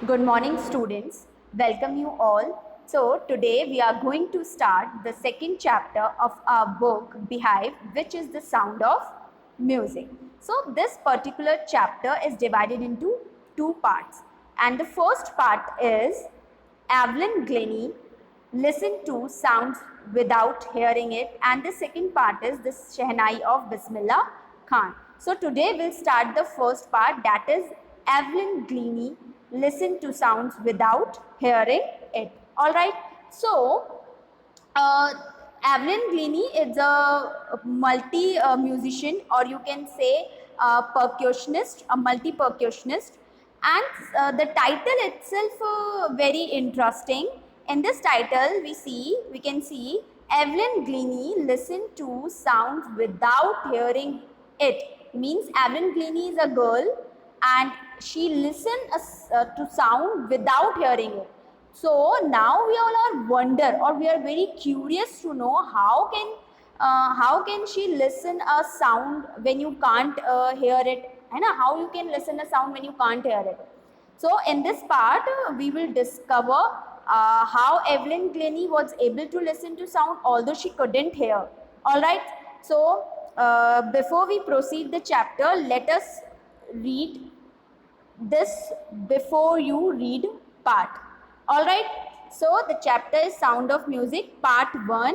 Good morning, students. Welcome you all. So, today we are going to start the second chapter of our book, Beehive, which is the sound of music. So, this particular chapter is divided into two parts. And the first part is Evelyn Glennie, listen to sounds without hearing it. And the second part is the Shehnai of Bismillah Khan. So today we'll start the first part, that is Evelyn Glennie, listen to sounds without hearing it. Alright, so Evelyn Glennie is a multi musician, or you can say percussionist, a multi percussionist, and the title itself very interesting. In this title, we can see Evelyn Glennie listen to sounds without hearing it. Means Evelyn Glennie is a girl and she listens to sound without hearing it. So now we all are wonder, or we are very curious to know how can she listen a sound when you can't hear it, and how you can listen a sound when you can't hear it. So in this part we will discover how Evelyn Glennie was able to listen to sound although she couldn't hear. All right. So before we proceed the chapter, let us read this before you read part. Alright, so the chapter is Sound of Music, part 1.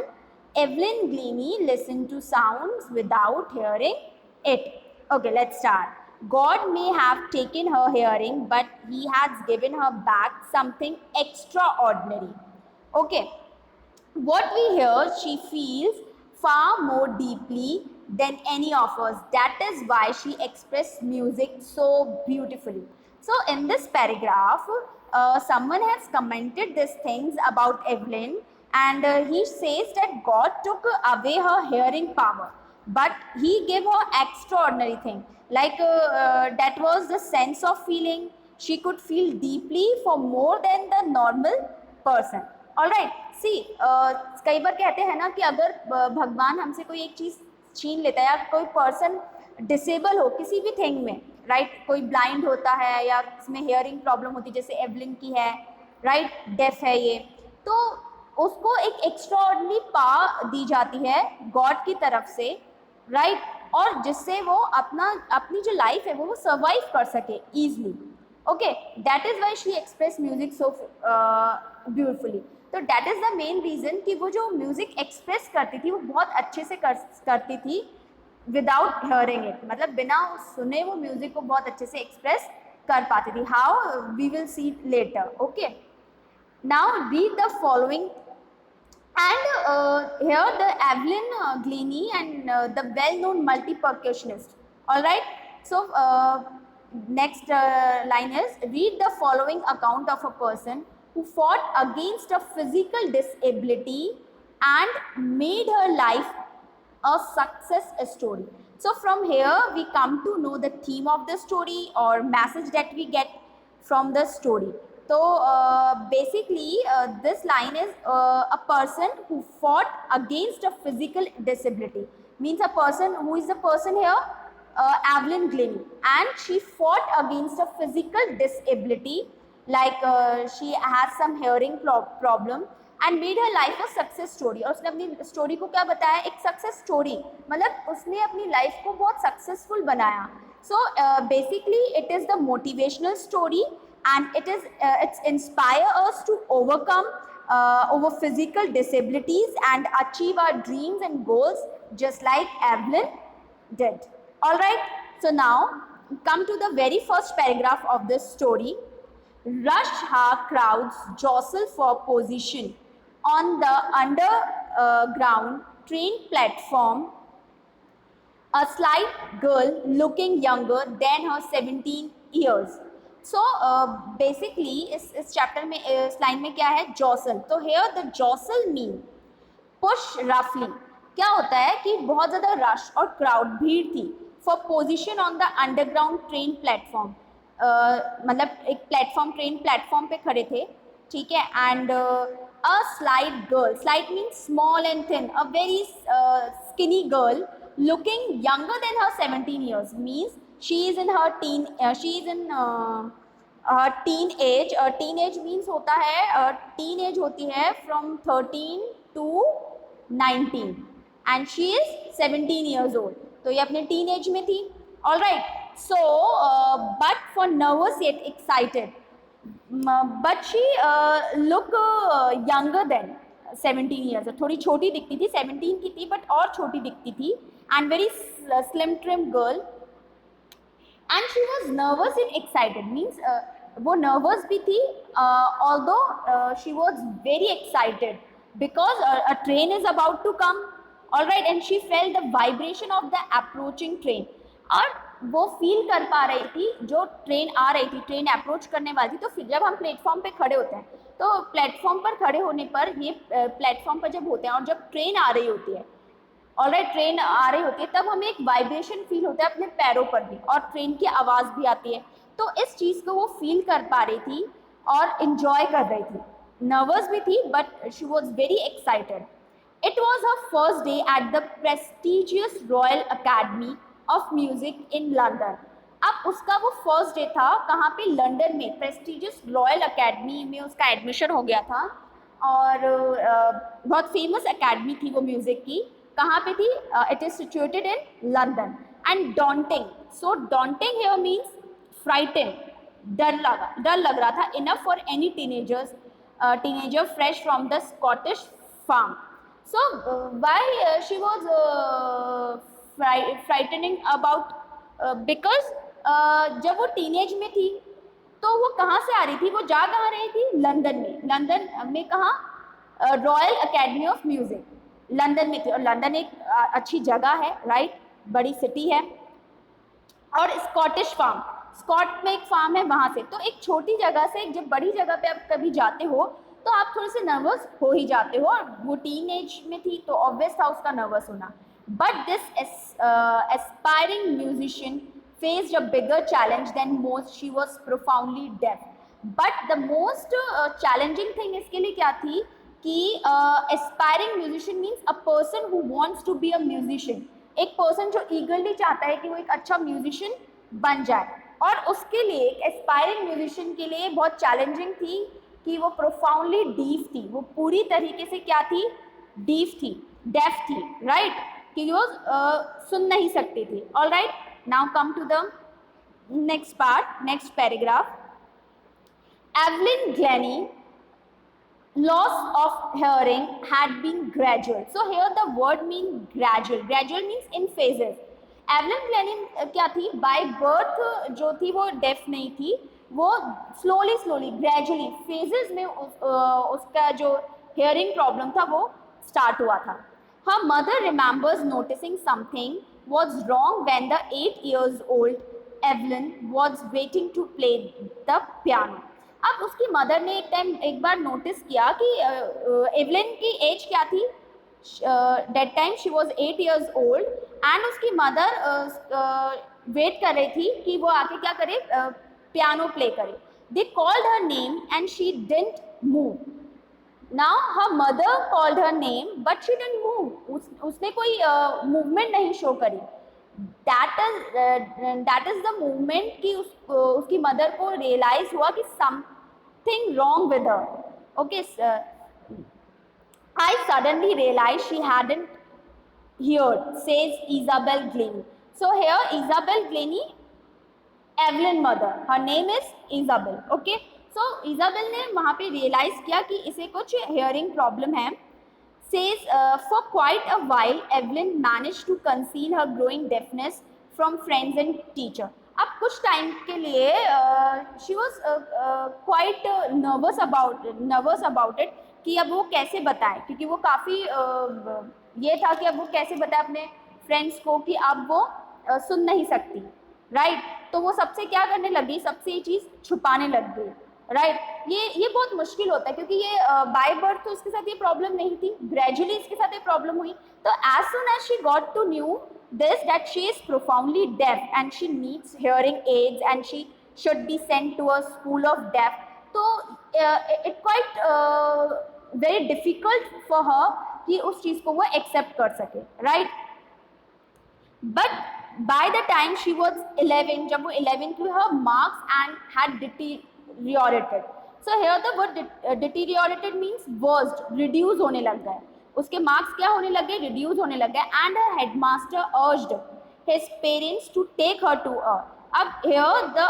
Evelyn Glennie listened to sounds without hearing it. Okay, let's start. God may have taken her hearing, but He has given her back something extraordinary. Okay, what we hear, she feels far more deeply than any of us. That is why she expressed music so beautifully. So in this paragraph, someone has commented these things about Evelyn, and he says that God took away her hearing power, but He gave her extraordinary thing. Like that was the sense of feeling. She could feel deeply for more than the normal person. All right see कई बार कहते हैं ना कि अगर भगवान हमसे कोई एक चीज़ छीन लेता है, या कोई पर्सन डिसेबल हो किसी भी थिंग में, राइट कोई ब्लाइंड होता है या इसमें हियरिंग प्रॉब्लम होती है, जैसे एवलिन की है, राइट डेफ है ये, तो उसको एक एक्स्ट्राऑर्डिनरी पावर दी जाती है गॉड की तरफ से, राइट, और जिससे वो अपनी जो लाइफ है वो सर्वाइव कर सके easily. Okay, that is why she express music so beautifully. तो that is the main reason कि वो जो म्यूज़िक एक्सप्रेस करती थी वो बहुत अच्छे से करती थी विदाउट हियरिंग इट, मतलब बिना सुने वो म्यूज़िक को बहुत अच्छे से एक्सप्रेस कर पाती थी. How we will see letter. Okay, now read the following. And here the Evelyn Glennie and the well-known multi-percussionist. All right. So next line is, read the following account of a person who fought against a physical disability and made her life a success story. So from here we come to know the theme of the story or message that we get from the story. So basically this line is a person who fought against a physical disability. Means a person, who is the person here? Evelyn Glennie, and she fought against a physical disability, like she has some hearing problem and made her life a success story. और उसने अपनी story को क्या बताया? एक success story, मतलब उसने अपनी लाइफ को बहुत सक्सेसफुल बनाया. So basically it is the motivational story, and it's inspire us to overcome over physical disabilities and achieve our dreams and goals just like Evelyn did. All right, so now come to the very first paragraph of this story. Rush hour crowds jostle for position on the underground train platform. A slight girl looking younger than her 17 years. So basically इस chapter में इस line में क्या है? जॉसल. तो here the jostle mean push roughly. क्या होता है कि बहुत ज़्यादा रश और क्राउड भीड़ थी for position on the underground train platform. मतलब एक प्लेटफॉर्म, ट्रेन प्लेटफॉर्म पे खड़े थे, ठीक है. And a slight girl, slight means small and thin, a very skinny girl looking younger than her 17 years, means she is in her teen, she is in teen age means होता है, teen age होती है from 13 to 19 and she is 17 years old, तो ये अपने teen age में थी. All right, so but for nervous yet excited, but she look younger than 17 years, थोड़ी छोटी दिखती थी, 17 की थी बट और छोटी दिखती थी, and very slim trim girl. And she was nervous and excited means वो नर्वस भी थी, although she was very excited because a train is about to come. All right, and she felt the vibration of the approaching train, और वो feel कर पा रही थी जो ट्रेन आ रही थी, ट्रेन अप्रोच करने वाली थी. तो फिर जब हम प्लेटफॉर्म पे खड़े होते हैं, तो प्लेटफॉर्म पर खड़े होने पर ये प्लेटफॉर्म पर जब होते हैं और जब ट्रेन आ रही होती है, ऑलराइट, ट्रेन आ रही होती है, तब हमें एक वाइब्रेशन फील होता है अपने पैरों पर भी, और ट्रेन की आवाज़ भी आती है. तो इस चीज़ को वो फील कर पा रही थी और इन्जॉय कर रही थी. नर्वस भी थी but she was very excited. It was her first day at the prestigious royal academy of music in London. अब उसका वो फर्स्ट डे था कहाँ पे, लंदन में प्रेस्टिजियस रॉयल अकेडमी में उसका एडमिशन हो गया था, और बहुत फेमस अकेडमी थी वो म्यूज़िक की. कहाँ पे थी? It is situated in London. And daunting, so daunting here means frighten, डर लग रहा था, enough for any teenager fresh from the Scottish farm. So why she was frightening about, because जब वो टीनेज में थी तो वो कहाँ से आ रही थी, वो जा कहाँ रही थी, लंदन में. लंदन में कहाँ? Royal academy of music London में थी, और लंदन एक अच्छी जगह है, राइट, बड़ी सिटी है. और स्कॉटिश फार्म, स्कॉट में एक फार्म है, वहाँ से. तो एक छोटी जगह से जब बड़ी जगह पे आप कभी जाते हो तो आप थोड़े से नर्वस हो ही जाते हो, और वो टीन एज में थी तो ऑब्वियस था उसका नर्वस होना. But this aspiring musician faced a bigger challenge than most. She was profoundly deaf. But the most challenging thing इसके लिए क्या थी कि aspiring musician means a person who wants to be a musician. एक person जो eagerly चाहता है कि वो एक अच्छा musician बन जाए, और उसके लिए एक aspiring musician के लिए बहुत challenging थी कि वो profoundly deaf थी. वो पूरी तरीके से क्या थी? deaf थी, deaf थी, right? कि वो सुन नहीं सकती थी. All right. Now come to the next part, next paragraph. Evelyn Glennie loss of hearing had been gradual. So here the word means gradual. Gradual means in phases. Evelyn Glennie क्या थी? By birth जो थी वो deaf नहीं थी, वो slowly gradually phases में उसका जो hearing problem था वो start हुआ था. Her mother remembers noticing something was wrong when the 8 years old Evelyn was waiting to play the piano. अब उसकी मदर ने एक बार नोटिस किया कि एवलिन की एज क्या थी. That time she was 8 years old, and उसकी मदर वेट कर रही थी कि वो आके क्या करे, पियानो प्ले करे. They called her name and she didn't move. Now her mother called her name but she didn't move. उसने कोई movement नहीं show करी. That is the movement कि उसकी mother को realize हुआ कि something wrong with her. Okay, I suddenly realized she hadn't heard, says Isabel Glennie. So here Isabel Glennie, Evelyn mother, her name is Isabel. Okay. तो Isabel ने वहाँ पे realise किया कि इसे कुछ हेयरिंग प्रॉब्लम है. Says for quite a while Evelyn manage to conceal her growing deafness from friends and teacher. अब कुछ टाइम के लिए she was quite nervous about it कि अब वो कैसे बताए, क्योंकि वो काफ़ी ये था कि अब वो कैसे बताए अपने फ्रेंड्स को कि अब वो सुन नहीं सकती, राइट. तो वो सबसे क्या करने लगी, सबसे ये चीज़ छुपाने लग गई, राइट. ये बहुत मुश्किल होता है क्योंकि ये बाय बर्थ तो उसके साथ ये प्रॉब्लम नहीं थी, ग्रेजुअली इसके साथ ये प्रॉब्लम हुई. तो एज सुन as she got to new this that she is profoundly deaf and she needs hearing aids and she should be sent to a school of deaf. So it quite very difficult for her कि उस चीज़ को वो accept कर सके, right? But by the time she was 11, जब वो 11 की, her marks and had deteriorated. So here the word deteriorated means worst, reduce होने लग गए, उसके मार्क्स क्या होने लग गए, रिड्यूस होने लग गए. And her headmaster urged his parents to take her to a. अब here the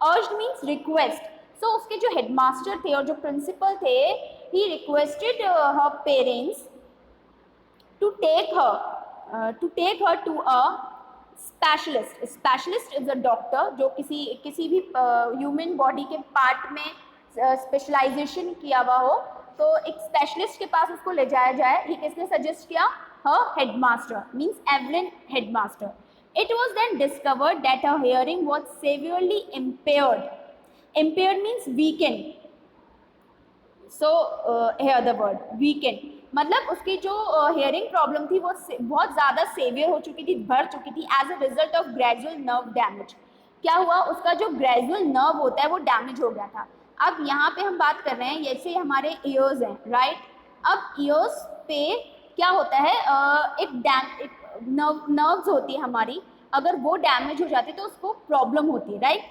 urged means request. So उसके जो हेडमास्टर थे और जो प्रिंसिपल थे, he requested her parents to take her to a specialist. Specialist is a doctor जो किसी भी ह्यूमन बॉडी के पार्ट में स्पेशलाइजेशन किया हुआ हो, तो एक स्पेशलिस्ट के पास उसको ले जाया जाए. ये किसने सजेस्ट किया? her headmaster, means Evelyn headmaster. It was then discovered that her hearing was severely impaired. Impaired means weakened. So here the word weakened, मतलब उसकी जो hearing problem थी वो बहुत ज़्यादा सेवियर हो चुकी थी, बढ़ चुकी थी as a result of gradual nerve damage. क्या हुआ? उसका जो ग्रेजुअल नर्व होता है वो डैमेज हो गया था. अब यहाँ पे हम बात कर रहे हैं, जैसे हमारे ईयर्स हैं, राइट. अब ईयर्स पे क्या होता है, एक नर्व्स होती है हमारी, अगर वो डैमेज हो जाती है तो उसको प्रॉब्लम होती है, right.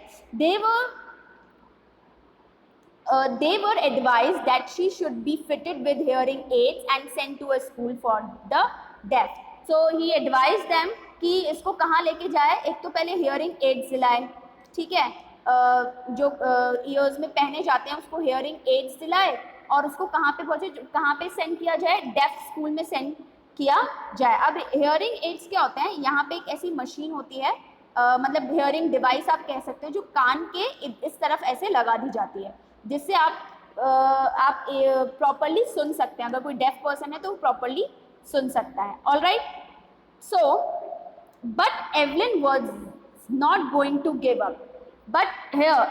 They were advised that she should be fitted with hearing aids and sent to a school for the deaf. So he advised them कि इसको कहाँ लेके जाए. एक तो पहले hearing aids दिलाए, ठीक है, जो ईयर्स में पहने जाते हैं उसको hearing aids दिलाए, और उसको कहाँ पे पहुँचे, कहाँ पे सेंड किया जाए, डेफ स्कूल में सेंड किया जाए. अब hearing aids क्या होते हैं? यहाँ पे एक ऐसी मशीन होती है, मतलब hearing device आप कह सकते हो, जो कान के इस तरफ ऐसे लगा दी जाती है, जिससे आप प्रॉपरली सुन सकते हैं. अगर कोई डेफ पर्सन है तो वो प्रॉपरली सुन सकता है. All right. So but Evelyn was not going to give up. But here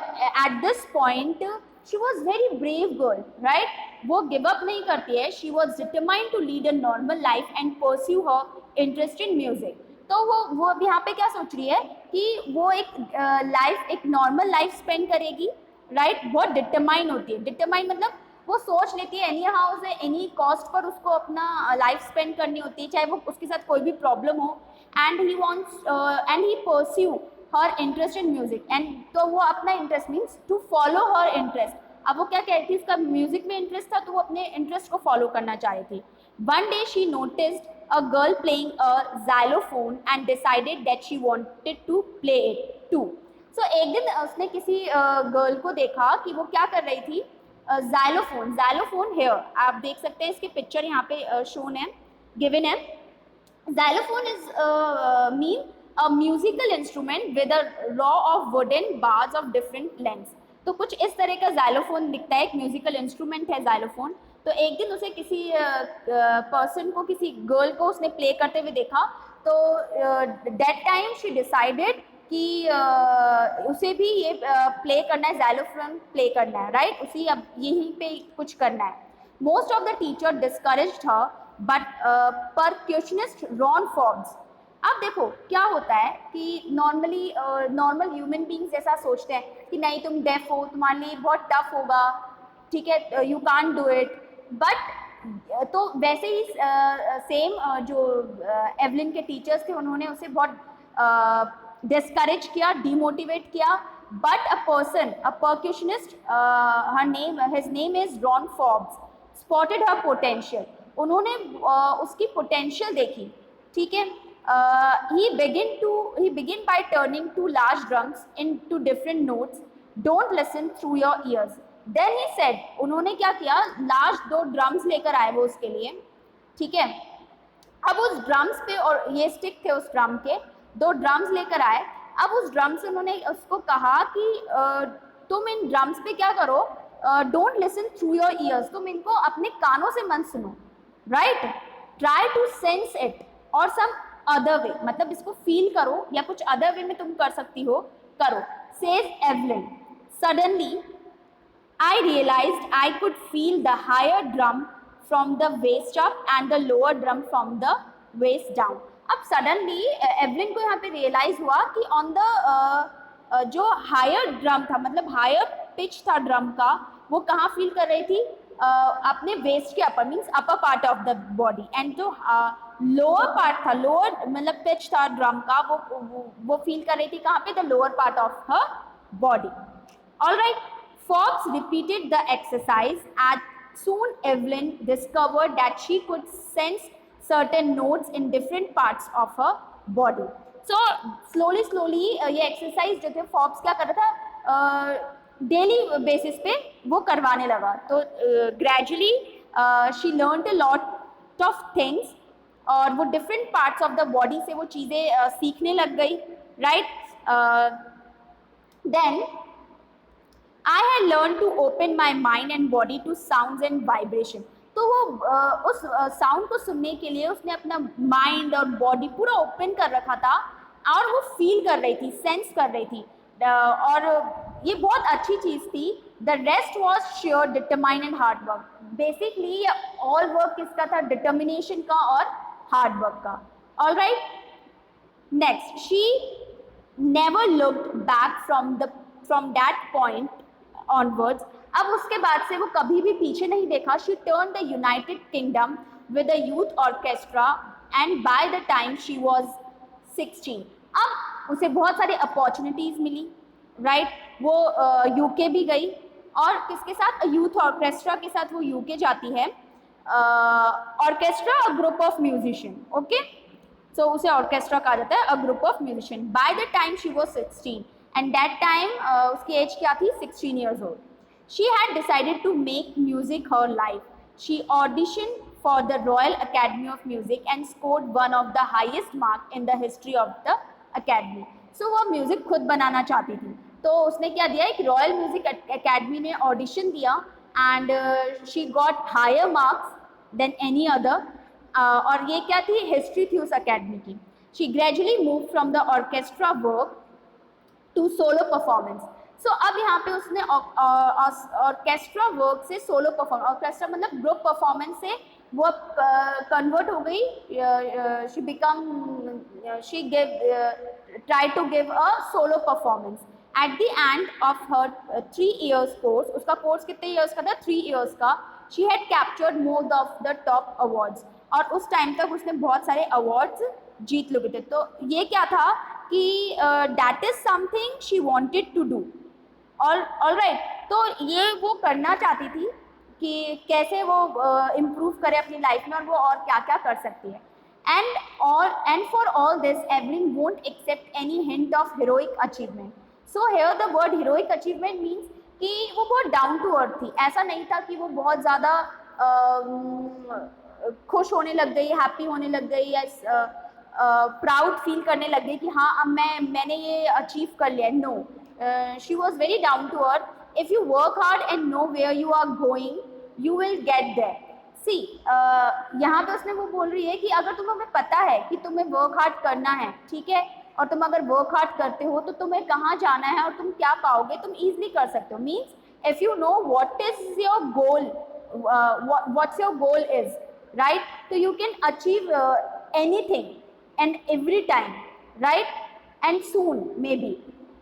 at this point she was very brave girl, right. वो गिव अप नहीं करती है. She was determined to lead a normal life and pursue her interest in music. तो वो अब यहाँ पे क्या सोच रही है कि वो एक नॉर्मल लाइफ स्पेंड करेगी, राइट. बहुत डिटरमाइन होती है. डिटरमाइन मतलब वो सोच लेती है एनी हाउ से एनी कॉस्ट पर उसको अपना लाइफ स्पेंड करनी होती है, चाहे वो उसके साथ कोई भी प्रॉब्लम हो. And he pursue her interest in music. And तो वो अपना interest means to follow her interest. अब वो क्या कह रही थी, उसका म्यूजिक में इंटरेस्ट था तो वो अपने इंटरेस्ट को फॉलो करना चाह रही थी. One day she noticed a girl playing a xylophone and decided that she wanted to play it too. So एक दिन उसने किसी गर्ल को देखा कि वो क्या कर रही थी. xylophone here आप देख सकते हैं, इसके पिक्चर यहाँ पे शोन है, गिवन है. xylophone is mean a musical instrument with a row of wooden bars of different lengths. तो कुछ इस तरह का xylophone दिखता है, एक म्यूजिकल इंस्ट्रूमेंट है xylophone. तो एक दिन उसे किसी पर्सन को, किसी गर्ल को उसने प्ले करते हुए देखा. तो दैट टाइम शी डिसाइडेड कि उसे भी ये प्ले करना है, xylophone प्ले करना है, राइट. उसी अब यहीं पे कुछ करना है. Most of the teacher discouraged her, but percussionist Ron Forbes. अब देखो क्या होता है कि नॉर्मल ह्यूमन बींग्स ऐसा सोचते हैं कि नहीं तुम डेफ हो, तुम्हारे लिए बहुत टफ होगा, ठीक है, you can't do it. But तो वैसे ही सेम जो एवलिन के टीचर्स थे उन्होंने उसे बहुत डिस्करेज किया, डिमोटिवेट किया. But a person, a percussionist, his name is Ron Forbes, spotted her potential. उन्होंने उसकी पोटेंशियल देखी, ठीक है. he began by turning two large drums into different notes. Don't listen through your ears. Then he said, उन्होंने क्या किया, large 2 drums लेकर आए वो उसके लिए, ठीक है. अब उस ड्रम्स पे, और ये स्टिक थे उस ड्रम के, 2 ड्रम्स लेकर आए. अब उस ड्रम से उन्होंने उसको कहा कि तुम इन ड्रम्स पे क्या करो, don't listen through your ears, तुम इनको अपने कानों से मत सुनो, right. Try to sense it और सम अदर वे, मतलब इसको फील करो या कुछ अदर वे में तुम कर सकती हो, करो. Says Evelyn, suddenly I realized I could feel the higher drum from the waist up and the lower drum from the waist down. अब सडनली एवलिन को यहाँ पे रियलाइज हुआ कि ऑन द जो हायर ड्रम था, मतलब हायर पिच था ड्रम का, वो कहाँ फील कर रही थी, अपने वेस्ट के upper, means upper part of the body. And जो लोअर पार्ट था, लोअर मतलब पिच था ड्रम का, वो फील कर रही थी कहाँ पे, the lower part of her body. All right. Forbes repeated the exercise, and soon Evelyn discovered that she could sense certain notes in different parts of her body. So slowly ये exercise जो थे Forbes क्या कर रहा था, daily basis पे वो करवाने लगा. तो gradually she learned a lot of things, और वो different parts of the body से वो चीज़ें सीखने लग गई. Right. Then I had learned to open my mind and body to sounds and vibration. तो वो उस साउंड को सुनने के लिए उसने अपना माइंड और बॉडी पूरा ओपन कर रखा था, और वो फील कर रही थी, सेंस कर रही थी. और ये बहुत अच्छी चीज़ थी. The rest was sure determine and hard work. Basically all work किसका था? डिटर्मिनेशन का और हार्ड वर्क का. All right. Next, she never looked back from that point onwards. अब उसके बाद से वो कभी भी पीछे नहीं देखा. She turned the United Kingdom with a youth orchestra, and by the time she was 16, अब उसे बहुत सारी अपॉर्चुनिटीज़ मिली. राइट. वो यूके भी गई, और किसके साथ? यूथ ऑर्केस्ट्रा के साथ वो यूके जाती है. Orchestra, a group of musician. Okay, so उसे ऑर्केस्ट्रा कहा जाता है, a group of musician. By the time she was 16, and that time उसकी एज क्या थी? 16 years old. She had decided to make music her life. She auditioned for the Royal Academy of Music and scored one of the highest mark in the history of the academy. So वो music खुद बनाना चाहती थी, तो उसने क्या दिया? एक रॉयल म्यूजिक अकेडमी में ऑडिशन दिया, and she got higher marks than any other. और ये क्या थी? हिस्ट्री थी उस अकेडमी की. She gradually moved from the orchestra work to solo performance. So अब यहाँ पे उसने ऑर्केस्ट्रा वर्क से सोलो परफॉर्मेंस, ऑर्केस्ट्रा मतलब ग्रुप परफॉर्मेंस से वो अब कन्वर्ट हो गई. She become she give try to give a solo performance. At the end of her 3 years कोर्स, उसका कोर्स कितने ईयर्स का था? 3 years का. She had captured more of the top awards, और उस टाइम तक उसने बहुत सारे अवार्ड्स जीत लिए थे. तो ये क्या था कि that is something she wanted to do. All right. तो ये वो करना चाहती थी कि कैसे वो इम्प्रूव करे अपनी लाइफ में, और वो और क्या क्या कर सकती है. And for all this Evelyn won't accept any hint of heroic achievement. So here the word heroic achievement means कि वो बहुत डाउन टू अर्थ थी. ऐसा नहीं था कि वो बहुत ज़्यादा खुश होने लग गई, हैप्पी होने लग गई, या प्राउड फील करने लग गई कि हाँ अब मैंने ये अचीव कर लिया. No, she was very down to earth. If you work hard and know where you are going, you will get there. See, यहाँ पे उसने वो बोल रही है कि अगर तुम्हें पता है कि तुम्हें वर्क हार्ड करना है, ठीक है, और तुम अगर वर्क हार्ड करते हो तो तुम्हें कहाँ जाना है और तुम क्या पाओगे, तुम ईजिली कर सकते हो. Means if you know what is your goal, what's your goal is, right, तो you can achieve anything and every time, right, and soon maybe.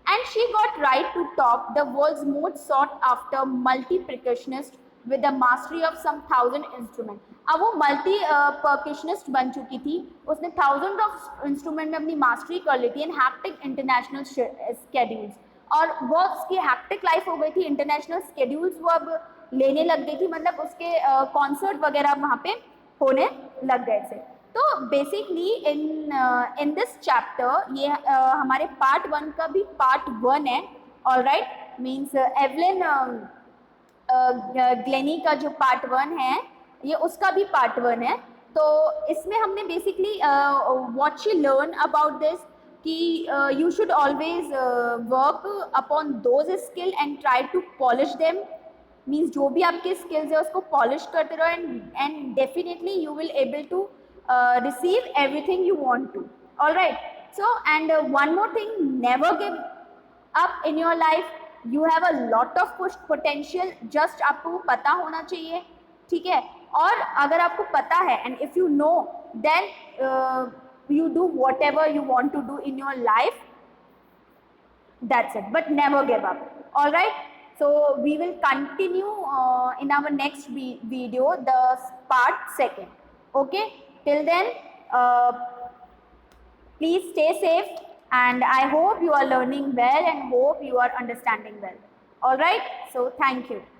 And she got right to top the world's most sought after multi percussionist with a mastery of some 1000 instruments. अब वो multi percussionist बन चुकी थी. उसने 1000 of instrument में अपनी mastery कर ली थी इन हैप्टिक इंटरनेशनल स्केड्यूल्स. और वो उसकी हैप्टिक लाइफ हो गई थी. इंटरनेशनल स्केड्यूल्स वो अब लेने लग गई थी, मतलब उसके कॉन्सर्ट वगैरह वहाँ पे होने लग गए थे. तो बेसिकली इन दिस चैप्टर ये हमारे पार्ट 1 का भी पार्ट 1 है. All right. Means Evelyn Glenny का जो पार्ट 1 है ये उसका भी पार्ट 1 है. तो इसमें हमने basically what she learn about this कि you should always work upon those skill and try to polish them. Means जो भी आपके स्किल्स है उसको पॉलिश करते रहो, and definitely you will able to receive everything you want to. All right. So, and one more thing, never give up in your life. You have a lot of potential. Just आपको पता होना चाहिए, ठीक है. और अगर आपको पता है, and if you know, then you do whatever you want to do in your life. That's it. But never give up. All right. So we will continue in our next video, the part 2. Okay. Till then, please stay safe, and I hope you are learning well and hope you are understanding well. All right. So thank you.